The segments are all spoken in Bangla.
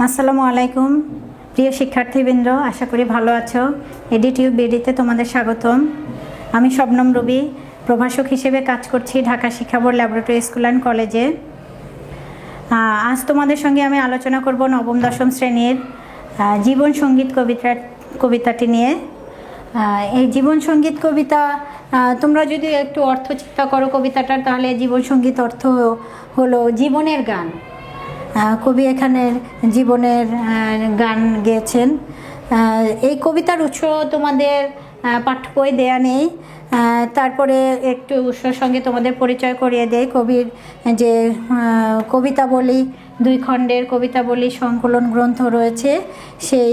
আসসালামু আলাইকুম প্রিয় শিক্ষার্থীবৃন্দ, আশা করি ভালো আছো। এডিটিউব বিডিতে তোমাদের স্বাগতম। আমি শবনম রবি, প্রভাষক হিসেবে কাজ করছি ঢাকা শিক্ষা বোর্ড ল্যাবরেটরি স্কুল অ্যান্ড কলেজে। আজ তোমাদের সঙ্গে আমি আলোচনা করব নবম দশম শ্রেণীর জীবন সঙ্গীত কবিতাটি নিয়ে। এই জীবন সঙ্গীত কবিতা তোমরা যদি একটু অর্থ চিন্তা করো কবিতাটার, তাহলে জীবন সঙ্গীত অর্থ হলো জীবনের গান। কবি এখানে জীবনের গান গেয়েছেন। এই কবিতার উৎস তোমাদের পাঠ্য বই দেয়া নেই, তারপরে একটু উৎসর সঙ্গে তোমাদের পরিচয় করিয়ে দেয়। কবির যে কবিতাবলী, 2 খণ্ডের কবিতাবলী সংকলন গ্রন্থ রয়েছে, সেই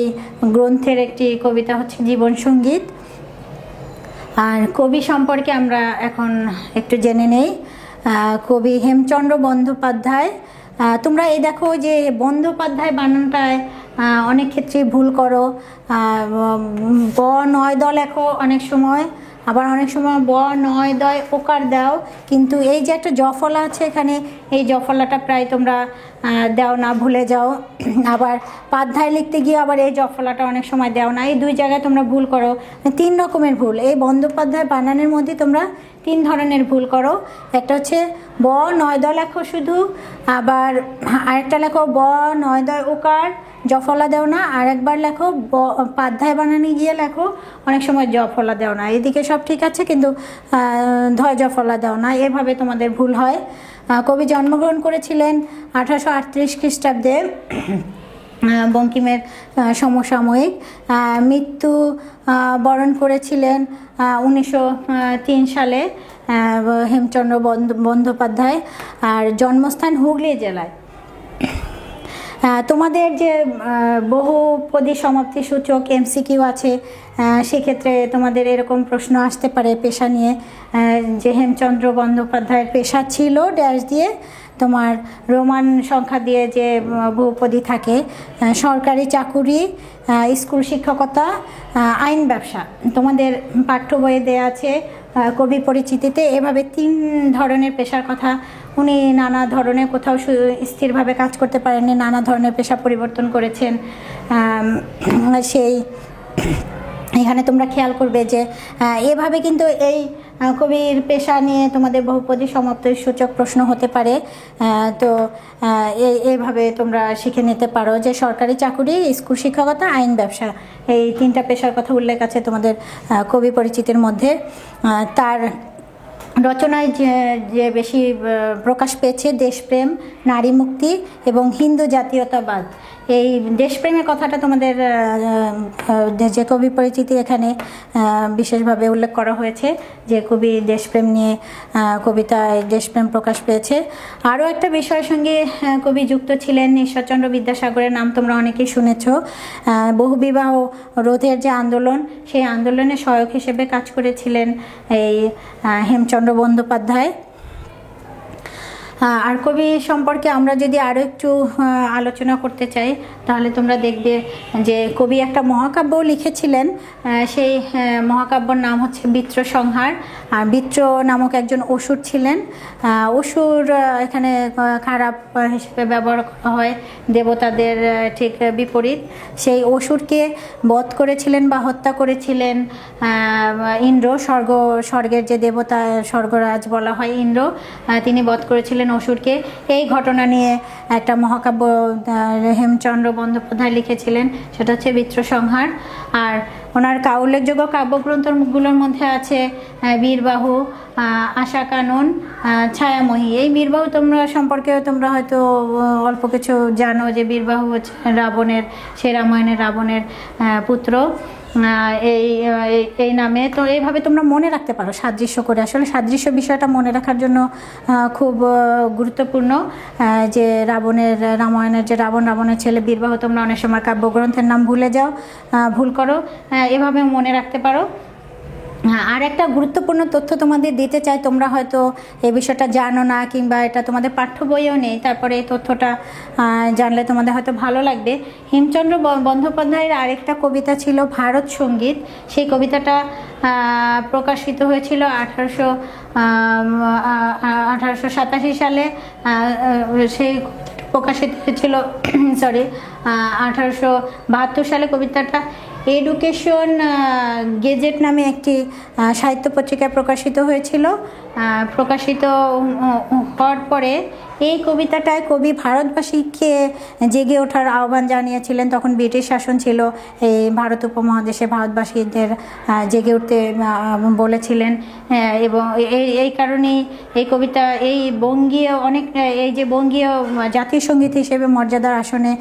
গ্রন্থের একটি কবিতা হচ্ছে জীবন সঙ্গীত। আর কবি সম্পর্কে আমরা এখন একটু জেনে নেই। কবি হেমচন্দ্র বন্দ্যোপাধ্যায়। তোমরা এই দেখো যে বন্দ্যোপাধ্যায় বানানটায় অনেক ক্ষেত্রে ভুল করো। ব নয় দ লেখো অনেক সময়, আবার অনেক সময় ব নয় দয় ওকার দাও, কিন্তু এই যে একটা জফলা আছে এখানে, এই জফলাটা প্রায় তোমরা দাও না, ভুলে যাও। আবার পাধ্যায় লিখতে গিয়ে আবার এই জফলাটা অনেক সময় দাও না। এই 2 জায়গায় তোমরা ভুল করো। 3 রকমের ভুল এই বন্দ্যোপাধ্যায় বানানের মধ্যে তোমরা 3 ধরনের ভুল করো। একটা হচ্ছে ব নয় দ লেখো শুধু, আবার আরেকটা লেখো ব নয় দয় ওকার, জফলা দেও না। আর একবার লেখো পাধ্যায় বানানে গিয়ে লেখো অনেক সময় জফলা দেও না। এদিকে সব ঠিক আছে, কিন্তু ধয় জফলা দেও না, এভাবে তোমাদের ভুল হয়। কবি জন্মগ্রহণ করেছিলেন 1838 খ্রিস্টাব্দে, বঙ্কিমের সমসাময়িক। মৃত্যু বরণ করেছিলেন 1903 সালে হেমচন্দ্র বন্দ্যোপাধ্যায়। আর জন্মস্থান হুগলি জেলায়। তোমাদের যে বহুপদী সমাপ্তি সূচক MCQ আছে, সেক্ষেত্রে তোমাদের এরকম প্রশ্ন আসতে পারে পেশা নিয়ে, যে হেমচন্দ্র বন্দ্যোপাধ্যায়ের পেশা ছিল ড্যাশ দিয়ে তোমার রোমান সংখ্যা দিয়ে যে বহুপদী থাকে, সরকারি চাকুরি, স্কুল শিক্ষকতা, আইন ব্যবসা। তোমাদের পাঠ্য বইয়ে দেয়া আছে কবি পরিচিতিতে। এভাবে 3 ধরনের পেশার কথা উনি নানা ধরনের, কোথাও স্থিরভাবে কাজ করতে পারেননি, নানা ধরনের পেশা পরিবর্তন করেছেন। সেই এখানে তোমরা খেয়াল করবে যে এভাবে কিন্তু এই কবির পেশা নিয়ে তোমাদের বহুপদী সমাপ্তির সূচক প্রশ্ন হতে পারে। তো এইভাবে তোমরা শিখে নিতে পারো যে সরকারি চাকুরি, স্কুল শিক্ষকতা, আইন ব্যবসা, এই 3টা পেশার কথা উল্লেখ আছে তোমাদের কবি পরিচিতির মধ্যে। তার রচনায় যে বেশি প্রকাশ পেয়েছে দেশপ্রেম, নারী মুক্তি এবং হিন্দু জাতীয়তাবাদ। এই দেশপ্রেমের কথাটা তোমাদের যে কবি পরিচিতি এখানে বিশেষভাবে উল্লেখ করা হয়েছে, যে কবি দেশপ্রেম নিয়ে কবিতায় দেশপ্রেম প্রকাশ পেয়েছে। আরও একটা বিষয়ের সঙ্গে কবি যুক্ত ছিলেন, ঈশ্বরচন্দ্র বিদ্যাসাগরের নাম তোমরা অনেকেই শুনেছ। বহুবিবাহ রোধের যে আন্দোলন, সেই আন্দোলনে সহায়ক হিসেবে কাজ করেছিলেন এই হেমচন্দ্র বন্দ্যোপাধ্যায়। আর কবি সম্পর্কে আমরা যদি আরও একটু আলোচনা করতে চাই, তাহলে তোমরা দেখবে যে কবি একটা মহাকাব্য লিখেছিলেন। সেই মহাকাব্যর নাম হচ্ছে বৃত্রসংহার। আর বৃত্র নামক একজন অসুর ছিলেন। অসুর এখানে খারাপ হিসেবে ব্যবহার করা হয়, দেবতাদের ঠিক বিপরীত। সেই অসুরকে বধ করেছিলেন বা হত্যা করেছিলেন ইন্দ্র, স্বর্গের যে দেবতা, স্বর্গরাজ বলা হয় ইন্দ্র, তিনি বধ করেছিলেন অসুরকে। এই ঘটনা নিয়ে একটা মহাকাব্য হেমচন্দ্র বন্দ্যোপাধ্যায় লিখেছিলেন, সেটা হচ্ছে বৃত্রসংহার। আর ওনার উল্লেখযোগ্য কাব্যগ্রন্থগুলোর মধ্যে আছে বীরবাহু, আশা কানন, ছায়াময়ী। এই বীরবাহু তোমরা সম্পর্কেও তোমরা হয়তো অল্প কিছু জানো, যে বীরবাহু হচ্ছে রাবণের, সেই রামায়ণের রাবণের পুত্র এই নামে। তো এইভাবে তোমরা মনে রাখতে পারো সাদৃশ্য করে। আসলে সাদৃশ্য বিষয়টা মনে রাখার জন্য খুব গুরুত্বপূর্ণ, যে রামায়ণের যে রাবণের ছেলে বীরবাহু, তোমরা অনেক সময় কাব্যগ্রন্থের নাম ভুলে যাও, ভুল করো, এভাবে মনে রাখতে পারো। আর একটা গুরুত্বপূর্ণ তথ্য তোমাদের দিতে চাই, তোমরা হয়তো এই বিষয়টা জানো না, কিংবা এটা তোমাদের পাঠ্য বইয়েও নেই, তারপরে এই তথ্যটা জানলে তোমাদের হয়তো ভালো লাগবে। হেমচন্দ্র বন্দ্যোপাধ্যায়ের আরেকটা কবিতা ছিল ভারত সঙ্গীত। সেই কবিতাটা প্রকাশিত হয়েছিল 1887 সালে। সেই প্রকাশিত হয়েছিল সরি 1872 সালে। কবিতাটা এডুকেশন গেজেট নামে একটি সাহিত্য পত্রিকায় প্রকাশিত হয়েছিল। প্রকাশিত হওয়ার পরে এই কবিতাটায় কবি ভারতবাসীকে জেগে ওঠার আহ্বান জানিয়েছিলেন। তখন ব্রিটিশ শাসন ছিল এই ভারত উপমহাদেশে, ভারতবাসীদের জেগে উঠতে বলেছিলেন। এবং এই কারণেই এই কবিতা এই বঙ্গীয় অনেক এই যে বঙ্গীয় জাতীয় সঙ্গীত হিসেবে মর্যাদার আসনে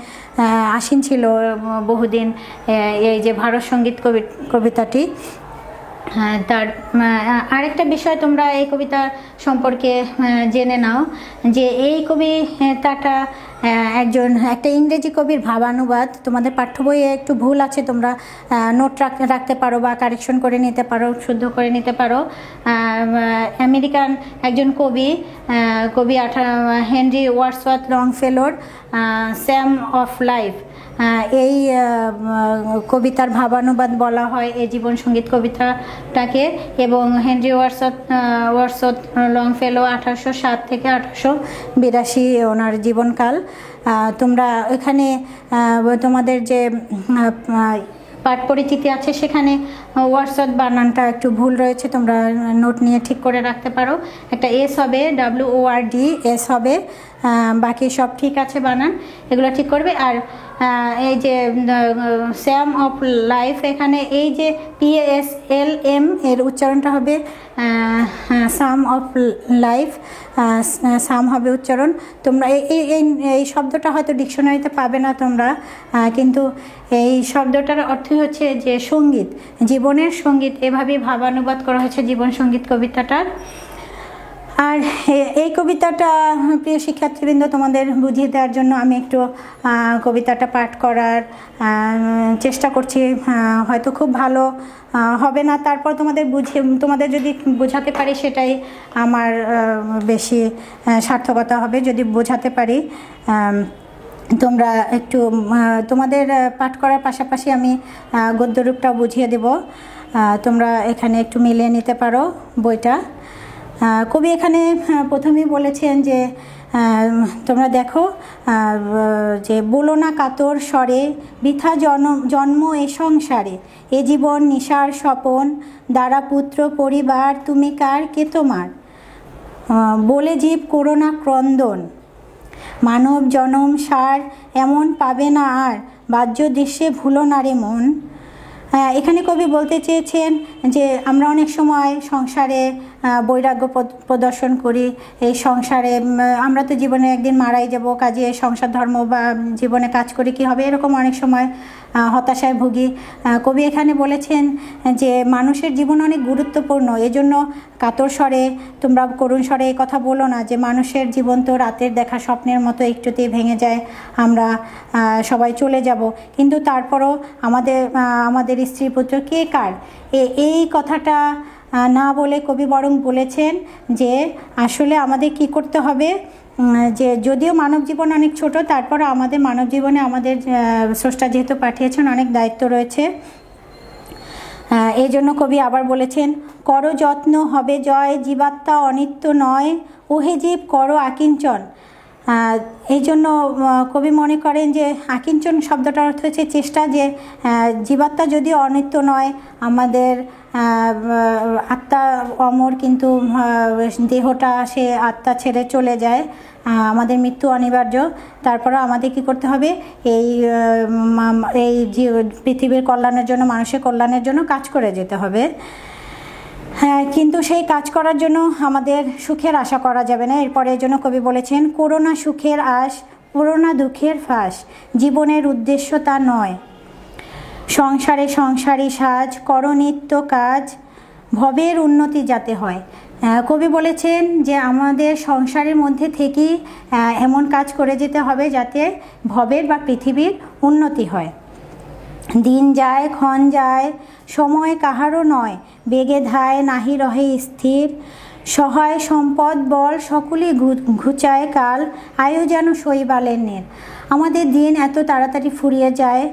আসীন ছিল বহুদিন এই যে ভারত সঙ্গীত কবিতাটি। তার আরেকটা বিষয় তোমরা এই কবিতা সম্পর্কে জেনে নাও যে এই কবিতাটা একটা ইংরেজি কবির ভাবানুবাদ। তোমাদের পাঠ্য বইয়ে একটু ভুল আছে, তোমরা নোট রাখতে পারো বা কারেকশন করে নিতে পারো, শুদ্ধ করে নিতে পারো। আমেরিকান একজন কবি হেনরি ওয়ার্ডসওয়ার্থ লংফেলোর স্যাম অফ লাইফ এই কবিতার ভাবানুবাদ বলা হয় এই জীবন সঙ্গীত কবিতাটাকে। এবং হেনরি ওয়ার্ডসওয়ার্থ লংফেলো 1807 থেকে 1882 ওনার জীবনকাল। তোমরা এখানে তোমাদের যে পাঠ পরিচিতি আছে সেখানে ওয়ার্ডসওয়ার্থ বানানটা একটু ভুল রয়েছে, তোমরা নোট নিয়ে ঠিক করে রাখতে পারো। একটা এস হবে, WORD হবে, বাকি সব ঠিক আছে বানান, এগুলো ঠিক করবে। আর এই যে স্যাম অফ লাইফ, এখানে এই যে PASLM এর উচ্চারণটা হবে সাম অফ লাইফ, সাম হবে উচ্চারণ। তোমরা এই শব্দটা হয়তো ডিকশনারিতে পাবে না তোমরা, কিন্তু এই শব্দটার অর্থই হচ্ছে যে সঙ্গীত, জীবনের সঙ্গীত, এভাবেই ভাবানুবাদ করা হয়েছে জীবন সঙ্গীত কবিতাটার। আর এই কবিতাটা প্রিয় শিক্ষার্থীবৃন্দ তোমাদের বুঝিয়ে দেওয়ার জন্য আমি একটু কবিতাটা পাঠ করার চেষ্টা করছি। হয়তো খুব ভালো হবে না, তারপর তোমাদের যদি বোঝাতে পারি সেটাই আমার বেশি সার্থকতা হবে, যদি বোঝাতে পারি। তোমরা একটু তোমাদের পাঠ করার পাশাপাশি আমি গদ্যরূপটা বুঝিয়ে দেব, তোমরা এখানে একটু মিলিয়ে নিতে পারো বইটা। কবি এখানে প্রথমেই বলেছেন যে তোমরা দেখো যে বলো না কাতর স্বরে বৃথা জন্ম এ সংসারে, এ জীবন নিশার স্বপন দ্বারা পুত্র পরিবার তুমি কার কে তোমার, বলে জীব করো না ক্রন্দন, মানব জনম সার এমন পাবে না আর, বাহ্য দৃশ্যে ভুলো না রে মন। এখানে কবি বলতে চেয়েছেন যে আমরা অনেক সময় সংসারে বৈরাগ্য প্রদর্শন করি। এই সংসারে আমরা তো জীবনে একদিন মারাই যাব, কাজে সংসার ধর্ম বা জীবনে কাজ করি কি হবে, এরকম অনেক সময় হতাশায় ভুগি। কবি এখানে বলেছেন যে মানুষের জীবন অনেক গুরুত্বপূর্ণ, এজন্য কাতর স্বরে তোমরা করুণ স্বরে এই কথা বলো না যে মানুষের জীবন তো রাতের দেখা স্বপ্নের মতো একটুতেই ভেঙে যায়, আমরা সবাই চলে যাব, কিন্তু তারপরও আমাদের স্ত্রী পুত্র কে কার, এই কথাটা না বলে কবি বরং বলেছেন যে আসলে আমাদের কি করতে হবে, যে যদিও মানব জীবন অনেক ছোট, তারপর আমাদের মানব জীবনে আমাদের স্রষ্টা যেহেতু পাঠিয়েছেন অনেক দায়িত্ব রয়েছে। এই জন্য কবি আবার বলেছেন করো যত্ন হবে জয়, জীবাত্মা অনিত্য নয়, ওহে জীব করো আকিঞ্চন। এই জন্য কবি মনে করেন যে আকিঞ্চন শব্দটার অর্থ হচ্ছে চেষ্টা, যে জীবাত্মা যদিও অনিত্য নয়, আমাদের আত্মা অমর, কিন্তু দেহটা সে আত্মা ছেড়ে চলে যায়, আমাদের মৃত্যু অনিবার্য, তারপরে আমাদের কি করতে হবে, এই পৃথিবীর কল্যাণের জন্য, মানুষের কল্যাণের জন্য কাজ করে যেতে হবে। হ্যাঁ, কিন্তু সেই কাজ করার জন্য আমাদের সুখের আশা করা যাবে না। এরপরে এই জন্য কবি বলেছেন করোনা সুখের আশ, পুরোনা দুঃখের ফাঁস, জীবনের উদ্দেশ্য তা নয়, সংসারে সংসারী সাজ, করো নিত্য কাজ, ভবের উন্নতি যাতে হয়। কবি বলেছেন যে আমাদের সংসারের মধ্যে থেকেই এমন কাজ করে যেতে হবে যাতে ভবের বা পৃথিবীর উন্নতি হয়। দিন যায় ক্ষণ যায় সময় কাহারও নয়, বেগে ধায় নাহি রহে স্থির, সহায় সম্পদ বল সকলই ঘুচায় কাল, আয়ু যেন শৈবালের নের। আমাদের দিন এত তাড়াতাড়ি ফুরিয়ে যায়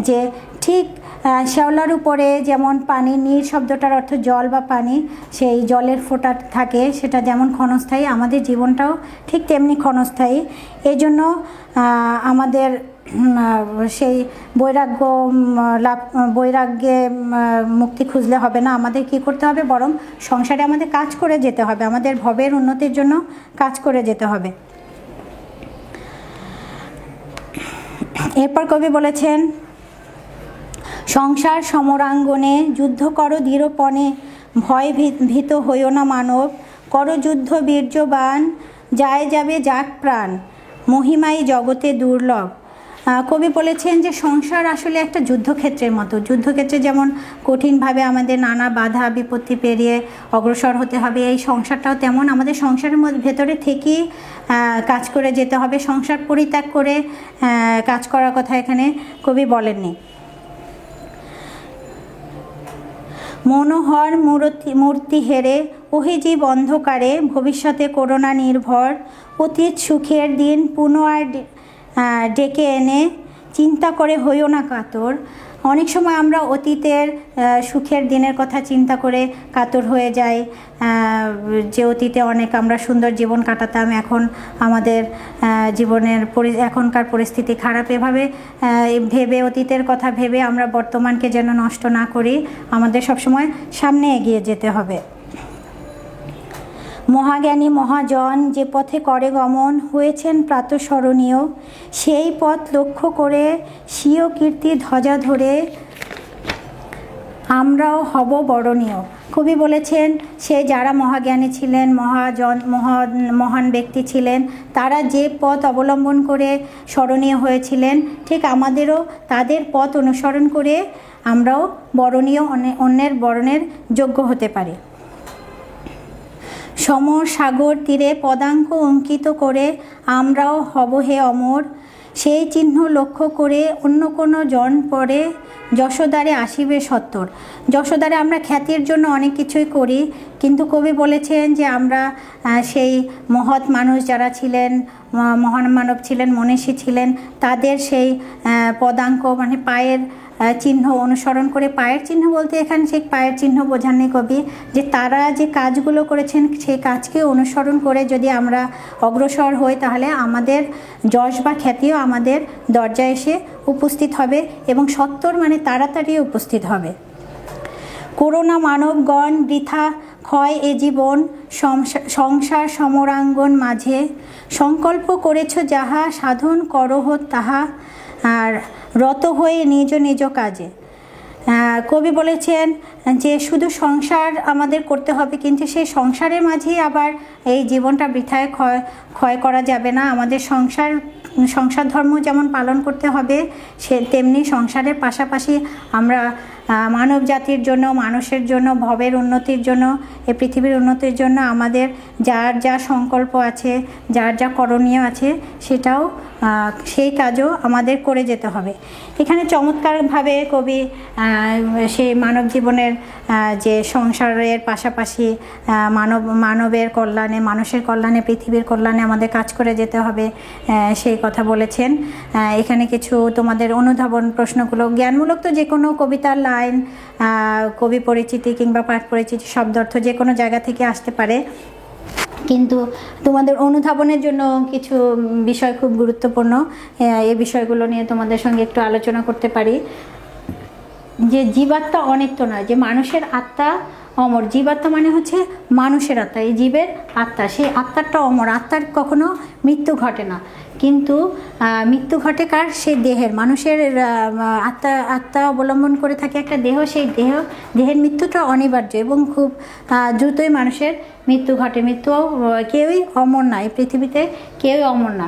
যে ঠিক শ্যাওলার উপরে যেমন পানি, নীর শব্দটার অর্থ জল বা পানি, সেই জলের ফোঁটা থাকে, সেটা যেমন ক্ষণস্থায়ী, আমাদের জীবনটাও ঠিক তেমনি ক্ষণস্থায়ী। এই জন্য আমাদের সেই বৈরাগ্যে মুক্তি খুঁজলে হবে না, আমাদের কি করতে হবে, বরং সংসারে আমাদের কাজ করে যেতে হবে, আমাদের ভবের উন্নতির জন্য কাজ করে যেতে হবে। এরপর কবি বলেছেন, সংসার সমরাঙ্গনে যুদ্ধ করো দৃঢ়পণে, ভয় ভীত হইও না মানব, করো যুদ্ধ বীর্যবান, যায় যাবে যাক প্রাণ, মহিমাই জগতে দুর্লভ। কবি বলেছেন যে সংসার আসলে একটা যুদ্ধক্ষেত্রের মতো। যুদ্ধক্ষেত্রে যেমন কঠিনভাবে আমাদের নানা বাধা বিপত্তি পেরিয়ে অগ্রসর হতে হবে, এই সংসারটাও তেমন আমাদের সংসারের ভেতরে থেকেই কাজ করে যেতে হবে। সংসার পরিত্যাগ করে কাজ করার কথা এখানে কবি বলেননি। মনোহর মূর্তি হেরে ওহে জীব অন্ধকারে, ভবিষ্যতে করোনা নির্ভর, অতীত সুখের দিন পুনরায় ডেকে এনে, চিন্তা করে হইও না কাতর। অনেক সময় আমরা অতীতের সুখের দিনের কথা চিন্তা করে কাতর হয়ে যাই, যে অতীতে অনেক আমরা সুন্দর জীবন কাটাতাম, এখন আমাদের জীবনের এখনকার পরিস্থিতি খারাপ। এভাবে ভেবে, অতীতের কথা ভেবে আমরা বর্তমানকে যেন নষ্ট না করি, আমাদের সবসময় সামনে এগিয়ে যেতে হবে। মহাজ্ঞানী মহাজন যে পথে করে গমন, হয়েছেন প্রাতঃস্মরণীয়, সেই পথ লক্ষ্য করে স্বীয় কীর্তি ধ্বজা ধরে আমরাও হব বরণীয়। কবি বলেছেন, সে যারা মহাজ্ঞানী ছিলেন, মহান ব্যক্তি ছিলেন, তারা যে পথ অবলম্বন করে স্মরণীয় হয়েছিলেন, ঠিক আমাদেরও তাদের পথ অনুসরণ করে আমরাও বরণীয়, অন্যের বরণের যোগ্য হতে পারি। সমর সাগর তীরে পদাঙ্ক অঙ্কিত করে আমরাও হব হে অমর, সেই চিহ্ন লক্ষ্য করে অন্য কোনো জন পরে যশোদারে আসিবে সত্তর। যশোদারে আমরা খ্যাতির জন্য অনেক কিছুই করি, কিন্তু কবি বলেছেন যে আমরা সেই মহৎ মানুষ যারা ছিলেন, মহান মানব ছিলেন, মনীষী ছিলেন, তাদের সেই পদাঙ্ক মানে পায়ের চিহ্ন অনুসরণ করে, পায়ের চিহ্ন বলতে এখানে সেই পায়ের চিহ্ন বোঝাননি কবি, যে তারা যে কাজগুলো করেছেন সেই কাজকে অনুসরণ করে যদি আমরা অগ্রসর হই, তাহলে আমাদের যশ বা খ্যাতিও আমাদের দরজায় এসে উপস্থিত হবে, এবং সত্তর মানে তাড়াতাড়ি উপস্থিত হবে। করোনা মানবগণ বৃথা ক্ষয় এ জীবন, সংসার সমরাঙ্গন মাঝে, সংকল্প করেছ যাহা সাধন করহ তাহা, আর রত হয়ে নিজ নিজ কাজে। কবি বলেছেন যে শুধু সংসার আমাদের করতে হবে, কিন্তু সেই সংসারের মাঝেই আবার এই জীবনটা বৃথায় ক্ষয় করা যাবে না। আমাদের সংসার ধর্ম যেমন পালন করতে হবে, সে তেমনি সংসারের পাশাপাশি আমরা মানব জাতির জন্য, মানুষের জন্য, ভবের উন্নতির জন্য, এই পৃথিবীর উন্নতির জন্য আমাদের যার যা সংকল্প আছে, যার যা করণীয় আছে, সেটাও সেই কাজও আমাদের করে যেতে হবে। এখানে চমৎকারভাবে কবি সেই মানব জীবনের যে সংসারের পাশাপাশি মানবের কল্যাণে, মানুষের কল্যাণে, পৃথিবীর কল্যাণে আমাদের কাজ করে যেতে হবে, সেই কথা বলেছেন। এখানে কিছু তোমাদের অনুধাবন প্রশ্নগুলো, জ্ঞানমূলক তো যে কোনো কবিতার লাইন, কবি পরিচিতি কিংবা পাঠ পরিচিতি শব্দার্থ যে কোনো জায়গা থেকে আসতে পারে, কিন্তু তোমাদের অনুধাবনের জন্য কিছু বিষয় খুব গুরুত্বপূর্ণ, এই বিষয়গুলো নিয়ে তোমাদের সঙ্গে একটু আলোচনা করতে পারি। যে জীবাত্মা অনিত্য নয়, যে মানুষের আত্মা অমর। জীবাত্মা মানে হচ্ছে মানুষের আত্মা, এই জীবের আত্মা, সেই আত্মাটা অমর, আত্মার কখনো মৃত্যু ঘটে না। কিন্তু মৃত্যু ঘটে কার? সেই দেহের, মানুষের আত্মা অবলম্বন করে থাকে একটা দেহ, সেই দেহের মৃত্যুটা অনিবার্য এবং খুব দ্রুতই মানুষের মৃত্যু ঘটে। কেউই অমর না, এই পৃথিবীতে কেউই অমর না।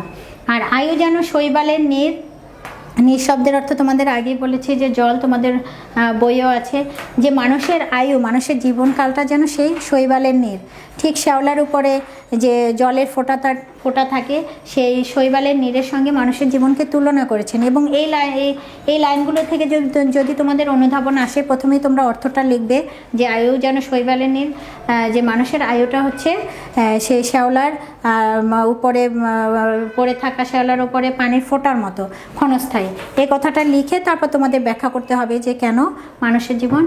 আর আয়ু যেন শৈবালের নীর, নিঃশব্দের অর্থ তোমাদের আগেই বলেছি যে জল, তোমাদের বইও আছে যে মানুষের আয়ু, মানুষের জীবনকালটা যেন সেই শৈবালের নীর। ঠিক শ্যাওলার উপরে যে জলের ফোঁটা থাকে, সেই শৈবালের নীরের সঙ্গে মানুষের জীবনকে তুলনা করেছেন। এবং এই লাইনগুলো থেকে যদি তোমাদের অনুধাবন আসে, প্রথমেই তোমরা অর্থটা লিখবে যে আয়ু যেন শৈবালের নীর, যে মানুষের আয়ুটা হচ্ছে সেই শ্যাওলার উপরে থাকা শ্যাওলার উপরে পানির ফোঁটার মতো ক্ষণস্থায়ী। এই কথাটা লিখে তারপর তোমাদের ব্যাখ্যা করতে হবে যে কেন মানুষের জীবন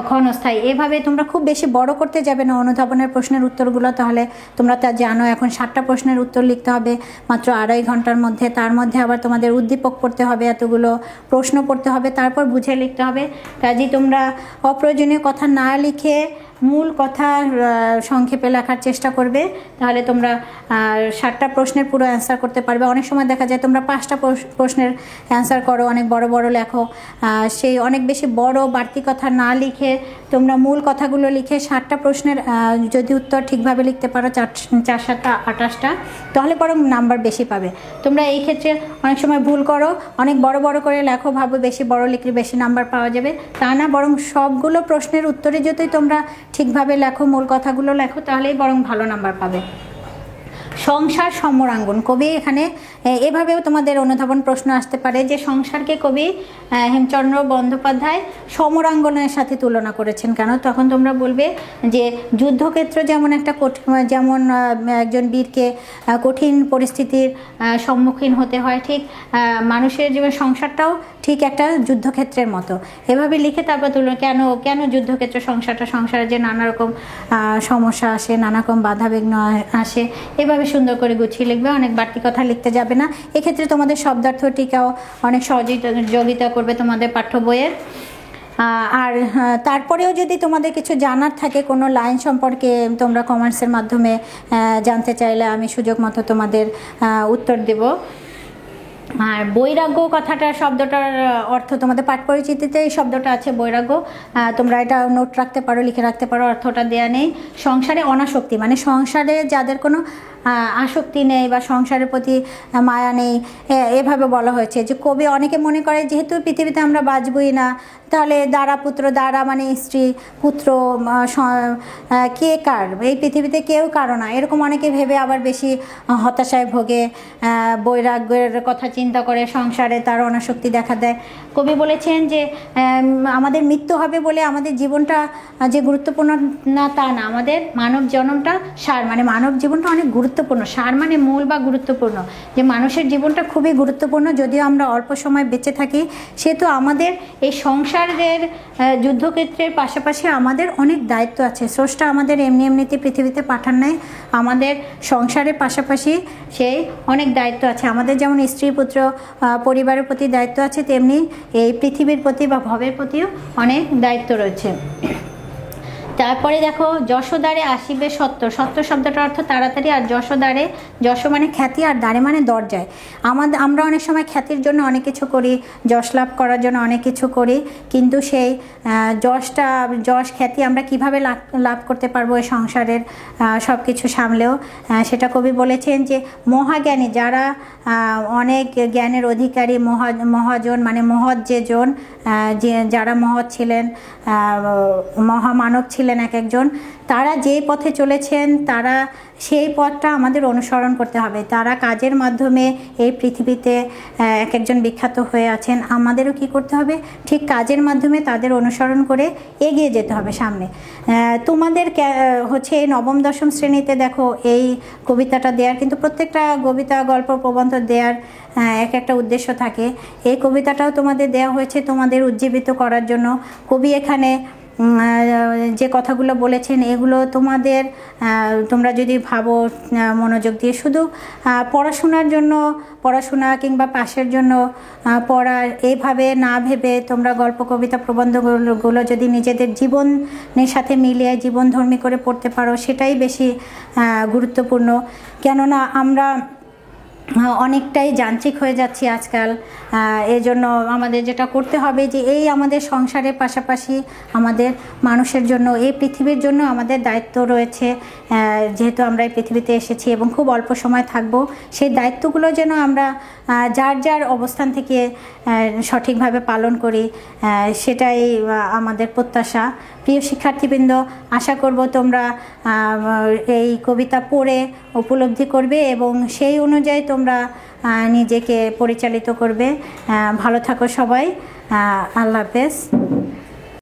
ক্ষণস্থায়ী। এভাবে তোমরা খুব বেশি বড় করতে যাবে না অনুধাবনের প্রশ্নের উত্তরগুলো, তাহলে তোমরা তা জানো। এখন 7টা প্রশ্নের উত্তর লিখতে হবে মাত্র 2.5 ঘন্টার মধ্যে। তার মধ্যে আবার তোমাদের উদ্দীপক পড়তে হবে, এতগুলো প্রশ্ন পড়তে হবে, তারপর বুঝে লিখতে হবে। কাজেই তোমরা অপ্রয়োজনীয় কথা না লিখে মূল কথা সংক্ষেপে লেখার চেষ্টা করবে, তাহলে তোমরা 7টা প্রশ্নের পুরো অ্যান্সার করতে পারবে। অনেক সময় দেখা যায় তোমরা 5টা প্রশ্নের অ্যান্সার করো, অনেক বড় বড় লেখো। সেই অনেক বেশি বড় বাড়তি কথা না লিখে তোমরা মূল কথাগুলো লিখে 7টা প্রশ্নের যদি উত্তর ঠিকভাবে লিখতে পারো, 4 7 28টা, তাহলে বরং নাম্বার বেশি পাবে। তোমরা এই ক্ষেত্রে অনেক সময় ভুল করো, অনেক বড় বড় করে লেখো, ভাবো বেশি বড় লিখলে বেশি নাম্বার পাওয়া যাবে। তা না, বরং সবগুলো প্রশ্নের উত্তরে যদি তোমরা ঠিকভাবে লেখো, মূল কথাগুলো লেখো, তাহলেই বরং ভালো নাম্বার পাবে। সংসার সমরাঙ্গন, কবি এখানে এভাবেও তোমাদের অনুধাবন প্রশ্ন আসতে পারে যে সংসারকে কবি হেমচন্দ্র বন্দ্যোপাধ্যায় সমরাঙ্গনের সাথে তুলনা করেছেন কেন। তখন তোমরা বলবে যে যুদ্ধক্ষেত্র যেমন যেমন একজন বীরকে কঠিন পরিস্থিতির সম্মুখীন হতে হয়, ঠিক মানুষের জীবন সংসারটাও ঠিক একটা যুদ্ধক্ষেত্রের মতো। এভাবে লিখে তারপর তুলনা, কেন যুদ্ধক্ষেত্র সংসারে যে নানা রকম সমস্যা আসে, নানা রকম বাধাবিঘ্ন আসে, এভাবে সুন্দর করে গুছিয়ে লিখবে, অনেক বাড়তি কথা লিখতে যাবে না। এক্ষেত্রে তোমাদের শব্দার্থটিকাও অনেক সহযোগিতা করবে তোমাদের পাঠ্য বইয়ের। আর তারপরেও যদি তোমাদের কিছু জানার থাকে কোনো লাইন সম্পর্কে, তোমরা কমেন্টসের মাধ্যমে জানতে চাইলে আমি সুযোগ মতো তোমাদের উত্তর দেব। আর বৈরাগ্য শব্দটার অর্থ তোমাদের পাঠ পরিচিতিতে এই শব্দটা আছে, বৈরাগ্য। তোমরা এটা নোট রাখতে পারো, লিখে রাখতে পারো, অর্থটা দেয়া নেই। সংসারে অনাসক্তি, মানে সংসারে যাদের কোনো আসক্তি নেই বা সংসারের প্রতি মায়া নেই, এভাবে বলা হয়েছে। যে কবি অনেকে মনে করে যেহেতু পৃথিবীতে আমরা বাঁচবই না, তাহলে দ্বারা মানে স্ত্রী, পুত্র, কে কার, এই পৃথিবীতে কেউ কারো না, এরকম অনেকে ভেবে আবার বেশি হতাশায় ভোগে, বৈরাগ্যের কথা চিন্তা করে সংসারে তার অনাসক্তি দেখা দেয়। কবি বলেছেন যে আমাদের মৃত্যু হবে বলে আমাদের জীবনটা যে গুরুত্বপূর্ণ না তা না, আমাদের মানব জন্মটা সার, মানে মানব জীবনটা অনেক গুরুত্বপূর্ণ, সার মানে মূল বা গুরুত্বপূর্ণ, যে মানুষের জীবনটা খুবই গুরুত্বপূর্ণ। যদিও আমরা অল্প সময় বেঁচে থাকি, সেহেতু আমাদের এই সংসারের যুদ্ধক্ষেত্রের পাশাপাশি আমাদের অনেক দায়িত্ব আছে। স্রষ্টা আমাদের এমনিতে পৃথিবীতে পাঠান নাই, আমাদের সংসারের পাশাপাশি সেই অনেক দায়িত্ব আছে। আমাদের যেমন স্ত্রী, পুত্র, পরিবারের প্রতি দায়িত্ব আছে, তেমনি এই পৃথিবীর প্রতি বা ভবের প্রতিও অনেক দায়িত্ব রয়েছে। তারপরে দেখো, যশোদ্বারে আসিবে সত্য। সত্য শব্দটার অর্থ তাড়াতাড়ি, আর যশোদ্বারে, যশ মানে খ্যাতি, আর দ্বারে মানে দরজায়। আমরা অনেক সময় খ্যাতির জন্য অনেক কিছু করি, যশ লাভ করার জন্য অনেক কিছু করি, কিন্তু সেই যশ খ্যাতি আমরা কিভাবে লাভ করতে পারবো এই সংসারের সব কিছু সামলেও, সেটা কবি বলেছেন যে মহাজ্ঞানী, যারা অনেক জ্ঞানের অধিকারী, মহাজন মানে মহৎ যে জন, যারা মহৎ ছিলেন, মহামানব ছিলেন এক একজন, তারা যে পথে চলেছেন, তারা সেই পথটা আমাদের অনুসরণ করতে হবে। তারা কাজের মাধ্যমে এই পৃথিবীতে এক একজন বিখ্যাত হয়ে আছেন, আমাদেরও কি করতে হবে, ঠিক কাজের মাধ্যমে তাদের অনুসরণ করে এগিয়ে যেতে হবে সামনে। তোমাদের হচ্ছে নবম দশম শ্রেণীতে দেখো এই কবিতাটা দেওয়ার, কিন্তু প্রত্যেকটা কবিতা, গল্প, প্রবন্ধ দেওয়ার এক একটা উদ্দেশ্য থাকে। এই কবিতাটাও তোমাদের দেওয়া হয়েছে তোমাদের উজ্জীবিত করার জন্য। কবি এখানে যে কথাগুলো বলেছেন এগুলো তোমরা যদি ভাবো মনোযোগ দিয়ে, শুধু পড়াশোনা কিংবা পাশের জন্য পড়া এইভাবে না ভেবে তোমরা গল্প, কবিতা, প্রবন্ধগুলো যদি নিজেদের জীবনের সাথে মিলিয়ে জীবনধর্মী করে পড়তে পারো, সেটাই বেশি গুরুত্বপূর্ণ। কেননা আমরা অনেকটাই যান্ত্রিক হয়ে যাচ্ছি আজকাল। এজন্য আমাদের যেটা করতে হবে যে এই আমাদের সংসারের পাশাপাশি আমাদের মানুষের জন্য, এই পৃথিবীর জন্য আমাদের দায়িত্ব রয়েছে। যেহেতু আমরা এই পৃথিবীতে এসেছি এবং খুব অল্প সময় থাকব, সেই দায়িত্বগুলো যেন আমরা যার যার অবস্থান থেকে সঠিকভাবে পালন করি, সেটাই আমাদের প্রত্যাশা। প্রিয় শিক্ষার্থীবৃন্দ, আশা করব তোমরা এই কবিতা পড়ে উপলব্ধি করবে এবং সেই অনুযায়ী তোমরা নিজেকে পরিচালিত করবে। ভালো থাকো সবাই। আল্লাহ হাফেজ।